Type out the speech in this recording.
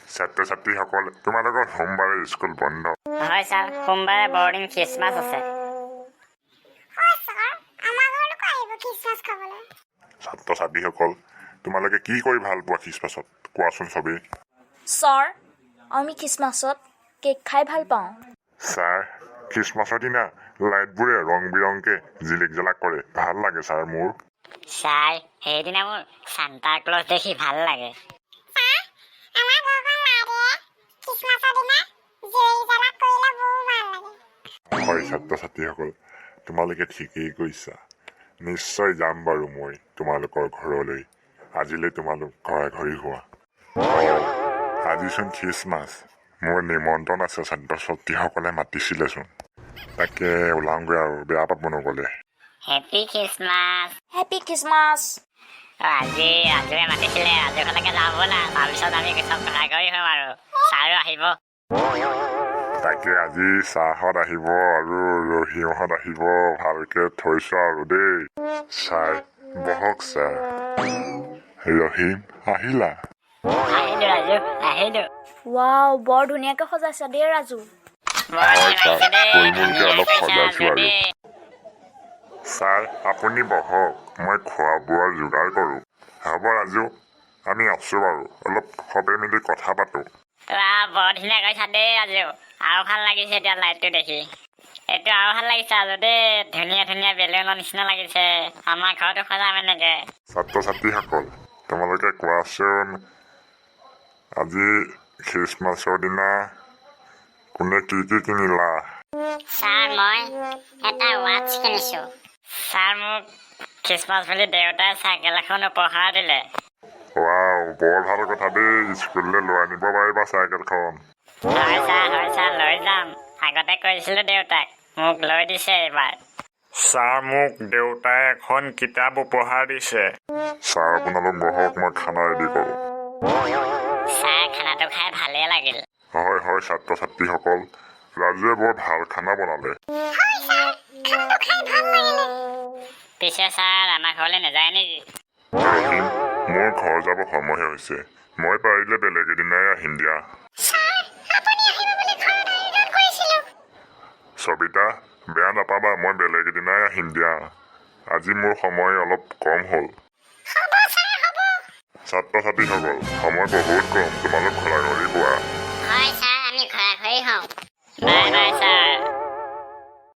ছাত্ৰ ছাত্ৰীসকল তোমালোকৰ সোমবাৰে স্কুল বন্ধ হয় ছাৰ সোমবাৰে বৰ্ডিং খ্ৰীষ্টমাছ আছে ছাত্ৰ ছাত্ৰীসকল তোমালোকে কি কৰি ভাল পোৱা খ্ৰীষ্টমাছত কোৱাচোন চবেই ছাৰ আমি খ্ৰীষ্টমাছত কেক খাই ভাল পাওঁ ছাৰ খ্ৰীষ্টমাছৰ দিনা লাইটবোৰে ৰং বিৰংকে জিলিক জালাক কৰে ভাল লাগে ছাৰ মোৰ ছাৰ সেইদিনা মোৰ সান্তা ক্লজ দেখি ভাল লাগে হয় ছাত্ৰ ছাত্ৰীসকল তোমালোকে ঠিকেই কৈছা নিশ্চয় যাম বাৰু মই তোমালোকৰ ঘৰলৈ আজিলৈ তোমালোক ঘৰা ঘৰি হোৱা আজিচোন খ্ৰীষ্টমাছ মোৰ নিমন্ত্ৰণ আছে ছাত্ৰ ছাত্ৰীসকলে মাতিছিলেচোন তাকে ওলাওঁগৈ আৰু বেয়া পাব নগ'লে হেপী খ্ৰীষ্টমাছ হেপী খ্ৰীষ্টমাছ আজি ৰাজুৱে মাতিছিলে ৰাজুখনকে যাওঁ ব'লা তাৰপিছত আমি চব ঘৰা ঘৰি হ'ম আৰু ছাৰো আহিব তাকে আজি ছাৰহঁত আহিব আৰু ৰহিমহঁত আহিব ভালকে থৈছো আৰু দেই ছাৰ বহক ছাৰ ৰহিম আহিলা আহিলো ৰাজু আহিলো ৱাও বৰ ধুনীয়াকৈ সজাইছা দেই ৰাজু হয় ছাৰ ফুলমূলকে অলপ সজাইছো আৰু ছাৰ আপুনি বহক মই খোৱা বোৱাৰ যোগাৰ কৰোঁ হ'ব ৰাজু আমি আছোঁ বাৰু অলপ সবে মিলি কথা পাতোঁ বৰ ধুনীয়া কৈছা দেই ৰাজু আৰু ভাল লাগিছে এতিয়া লাইটটো দেখি এইটো আৰু ভাল লাগিছে ৰাজু দেই ধুনীয়া ধুনীয়া বেলুনৰ নিচিনা লাগিছে আমাৰ ঘৰতো সজাম এনেকে ছাত্ৰ ছাত্ৰীসকল তোমালোকে কোৱাচোন আজি খ্ৰীষ্টমাছৰ দিনা কোনে কি কি কিনিলা ছাৰ মই এটা ৱাটচ কিনিছো ছাৰ মোক খ্ৰীষ্টমাছ বুলি দেউতাই চাইকেল এখন উপহাৰ দিলে ৱাও বৰ ভাল কথা দেই স্কুললৈ লৈ আনিব পাৰিবা চাইকেলখন হয় ছাৰ লৈ যাম আগতে কৈছিলো দেউতাক মোক লৈ দিছে এইবাৰ ছাৰ মোক দেউতাই এখন কিতাপ উপহাৰ দিছে ছাৰ আপোনালোক বহক মই খানা ৰেডি কৰোঁ ছাৰ খানাটো খাই ভালেই লাগিল হয় হয় ছাত্ৰ ছাত্ৰীসকল ৰাজুৱে বৰ ভাল খানা বনালে পিছে ছাৰ আমাৰ ঘৰলৈ নাযায় নেকি ৰহিম মোৰ ঘৰ যাব সময় হৈছে মই পাৰিলে বেলেগ এদিনাই আহিম দিয়া সবিতা বেয়া নাপাবা মই বেলেগ এদিনাই আহিম দিয়া আজি মোৰ সময় অলপ কম হ'ল ছাত্ৰ ছাত্ৰীসকল সময় বহুত কম তোমালোক ঘৰা ঘৰি হোৱা হয় ছাৰ আমি ঘৰা ঘৰি হওঁ বাই বাই ছাৰ